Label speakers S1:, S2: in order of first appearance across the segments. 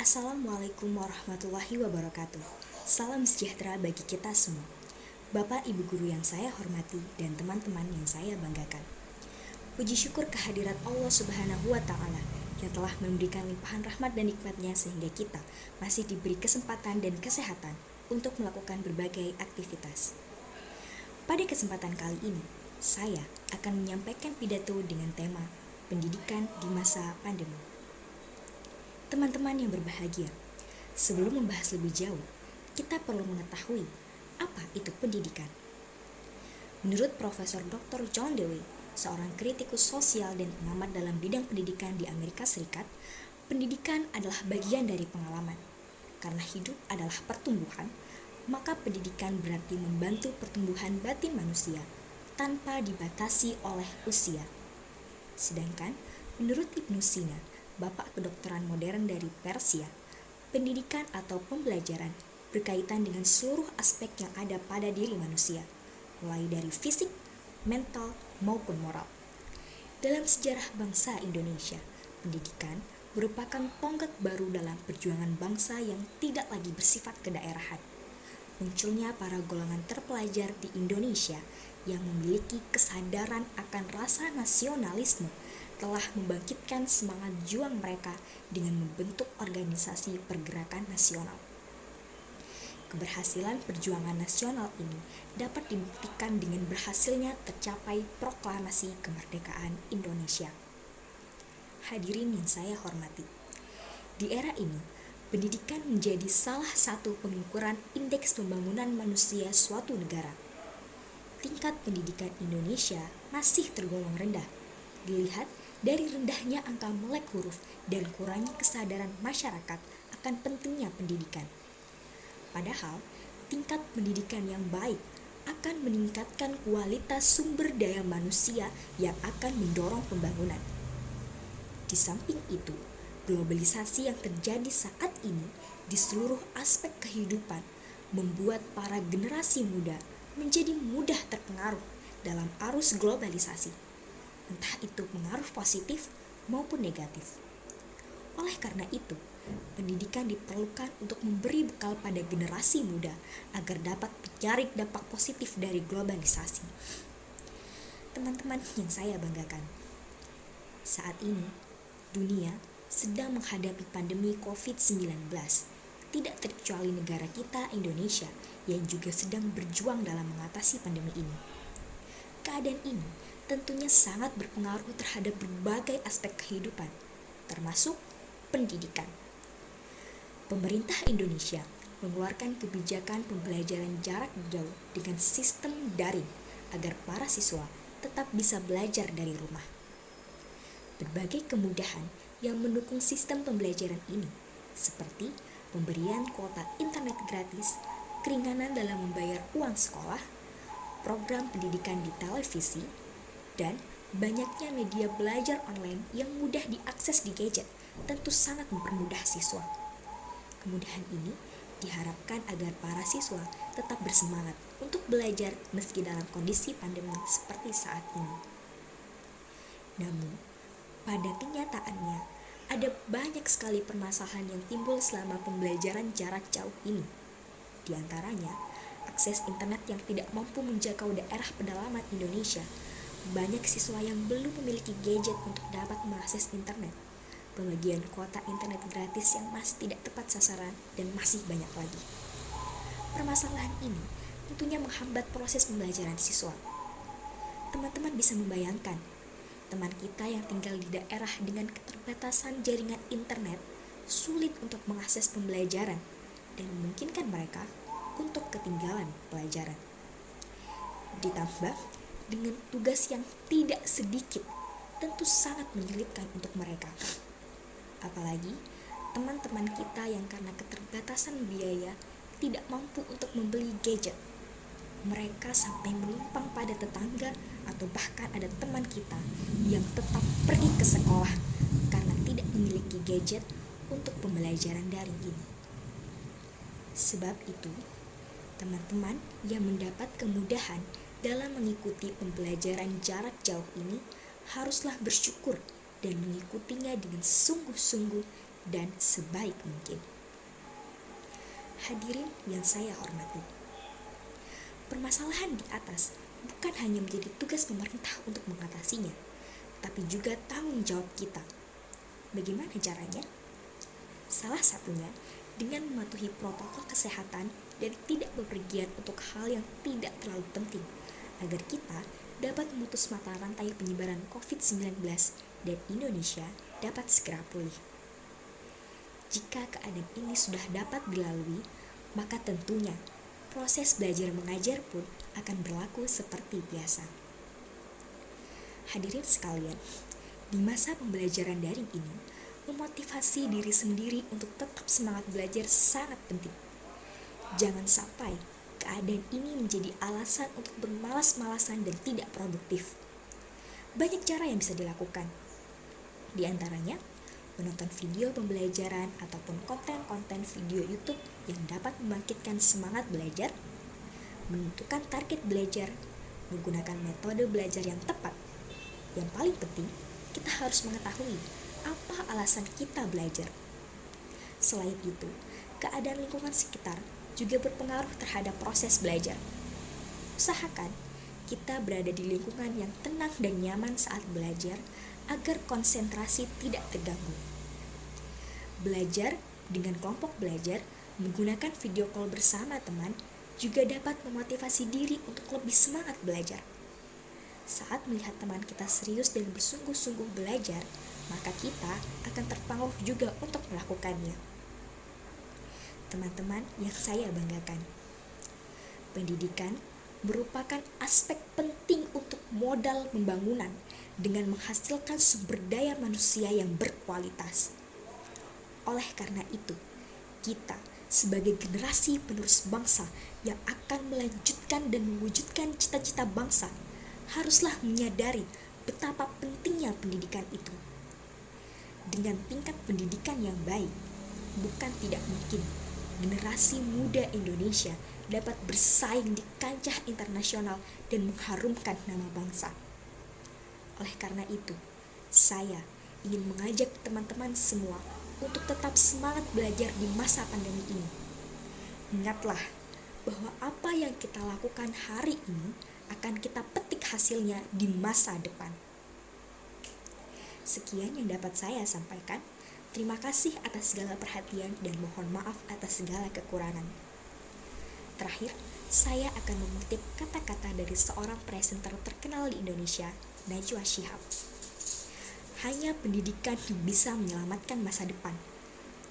S1: Assalamualaikum warahmatullahi wabarakatuh. Salam sejahtera bagi kita semua. Bapak Ibu guru yang saya hormati dan teman-teman yang saya banggakan. Puji syukur kehadirat Allah Subhanahu wa taala yang telah memberikan limpahan rahmat dan nikmatnya sehingga kita masih diberi kesempatan dan kesehatan untuk melakukan berbagai aktivitas. Pada kesempatan kali ini, saya akan menyampaikan pidato dengan tema pendidikan di masa pandemi. Teman-teman yang berbahagia, sebelum membahas lebih jauh, kita perlu mengetahui apa itu pendidikan. Menurut Profesor Dr. John Dewey, seorang kritikus sosial dan pengamat dalam bidang pendidikan di Amerika Serikat, pendidikan adalah bagian dari pengalaman. Karena hidup adalah pertumbuhan, maka pendidikan berarti membantu pertumbuhan batin manusia tanpa dibatasi oleh usia. Sedangkan menurut Ibnu Sina, bapak kedokteran modern dari Persia, pendidikan atau pembelajaran berkaitan dengan seluruh aspek yang ada pada diri manusia, mulai dari fisik, mental, maupun moral. Dalam sejarah bangsa Indonesia, pendidikan merupakan tonggak baru dalam perjuangan bangsa yang tidak lagi bersifat kedaerahan. Munculnya para golongan terpelajar di Indonesia yang memiliki kesadaran akan rasa nasionalisme telah membangkitkan semangat juang mereka dengan membentuk organisasi pergerakan nasional. Keberhasilan perjuangan nasional ini dapat dibuktikan dengan berhasilnya tercapai proklamasi kemerdekaan Indonesia. Hadirin yang saya hormati, di era ini, pendidikan menjadi salah satu pengukuran indeks pembangunan manusia suatu negara. Tingkat pendidikan Indonesia masih tergolong rendah, dilihat dari rendahnya angka melek huruf dan kurangnya kesadaran masyarakat akan pentingnya pendidikan. Padahal, tingkat pendidikan yang baik akan meningkatkan kualitas sumber daya manusia yang akan mendorong pembangunan. Di samping itu, globalisasi yang terjadi saat ini di seluruh aspek kehidupan membuat para generasi muda menjadi mudah terpengaruh dalam arus globalisasi, entah itu pengaruh positif maupun negatif. Oleh karena itu, pendidikan diperlukan untuk memberi bekal pada generasi muda agar dapat mencari dampak positif dari globalisasi. Teman-teman yang saya banggakan, saat ini dunia sedang menghadapi pandemi COVID-19. Tidak terkecuali negara kita, Indonesia, yang juga sedang berjuang dalam mengatasi pandemi ini. Keadaan ini tentunya sangat berpengaruh terhadap berbagai aspek kehidupan, termasuk pendidikan. Pemerintah Indonesia mengeluarkan kebijakan pembelajaran jarak jauh dengan sistem daring agar para siswa tetap bisa belajar dari rumah. Berbagai kemudahan yang mendukung sistem pembelajaran ini, seperti pemberian kuota internet gratis, keringanan dalam membayar uang sekolah, program pendidikan di televisi, dan banyaknya media belajar online yang mudah diakses di gadget tentu sangat mempermudah siswa. Kemudahan ini diharapkan agar para siswa tetap bersemangat untuk belajar meski dalam kondisi pandemi seperti saat ini. Namun, pada kenyataannya, ada banyak sekali permasalahan yang timbul selama pembelajaran jarak jauh ini. Di antaranya, akses internet yang tidak mampu menjangkau daerah pedalaman Indonesia. Banyak siswa yang belum memiliki gadget untuk dapat mengakses internet. Pembagian kuota internet gratis yang masih tidak tepat sasaran, dan masih banyak lagi. Permasalahan ini tentunya menghambat proses pembelajaran siswa. Teman-teman bisa membayangkan, teman kita yang tinggal di daerah dengan keterbatasan jaringan internet sulit untuk mengakses pembelajaran dan memungkinkan mereka untuk ketinggalan pelajaran. Ditambah dengan tugas yang tidak sedikit, tentu sangat menyulitkan untuk mereka. Apalagi teman-teman kita yang karena keterbatasan biaya tidak mampu untuk membeli gadget. Mereka sampai menumpang pada tetangga atau bahkan ada teman kita yang tetap pergi ke sekolah karena tidak memiliki gadget untuk pembelajaran daring ini. Sebab itu, teman-teman yang mendapat kemudahan dalam mengikuti pembelajaran jarak jauh ini haruslah bersyukur dan mengikutinya dengan sungguh-sungguh dan sebaik mungkin. Hadirin yang saya hormati, permasalahan di atas bukan hanya menjadi tugas pemerintah untuk mengatasinya, tapi juga tanggung jawab kita. Bagaimana caranya? Salah satunya dengan mematuhi protokol kesehatan dan tidak bepergian untuk hal yang tidak terlalu penting, agar kita dapat memutus mata rantai penyebaran COVID-19 dan Indonesia dapat segera pulih. Jika keadaan ini sudah dapat dilalui, maka tentunya proses belajar mengajar pun akan berlaku seperti biasa. Hadirin sekalian, di masa pembelajaran daring ini, memotivasi diri sendiri untuk tetap semangat belajar sangat penting. Jangan sampai keadaan ini menjadi alasan untuk bermalas-malasan dan tidak produktif. Banyak cara yang bisa dilakukan. Di antaranya, menonton video pembelajaran ataupun konten-konten video YouTube yang dapat membangkitkan semangat belajar, menentukan target belajar, menggunakan metode belajar yang tepat. Yang paling penting, kita harus mengetahui apa alasan kita belajar. Selain itu, keadaan lingkungan sekitar juga berpengaruh terhadap proses belajar. Usahakan kita berada di lingkungan yang tenang dan nyaman saat belajar agar konsentrasi tidak terganggu. Belajar dengan kelompok belajar menggunakan video call bersama teman juga dapat memotivasi diri untuk lebih semangat belajar. Saat melihat teman kita serius dan bersungguh-sungguh belajar, maka kita akan terpanggul juga untuk melakukannya. Teman-teman yang saya banggakan, pendidikan merupakan aspek penting untuk modal pembangunan dengan menghasilkan sumber daya manusia yang berkualitas. Oleh karena itu, kita sebagai generasi penerus bangsa yang akan melanjutkan dan mewujudkan cita-cita bangsa haruslah menyadari betapa pentingnya pendidikan itu. Dengan tingkat pendidikan yang baik, bukan tidak mungkin generasi muda Indonesia dapat bersaing di kancah internasional dan mengharumkan nama bangsa. Oleh karena itu, saya ingin mengajak teman-teman semua untuk tetap semangat belajar di masa pandemi ini. Ingatlah bahwa apa yang kita lakukan hari ini akan kita petik hasilnya di masa depan. Sekian yang dapat saya sampaikan. Terima kasih atas segala perhatian dan mohon maaf atas segala kekurangan. Terakhir, saya akan mengutip kata-kata dari seorang presenter terkenal di Indonesia, Najwa Shihab. Hanya pendidikan yang bisa menyelamatkan masa depan.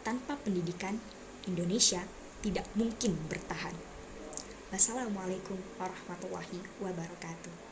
S1: Tanpa pendidikan, Indonesia tidak mungkin bertahan. Wassalamualaikum warahmatullahi wabarakatuh.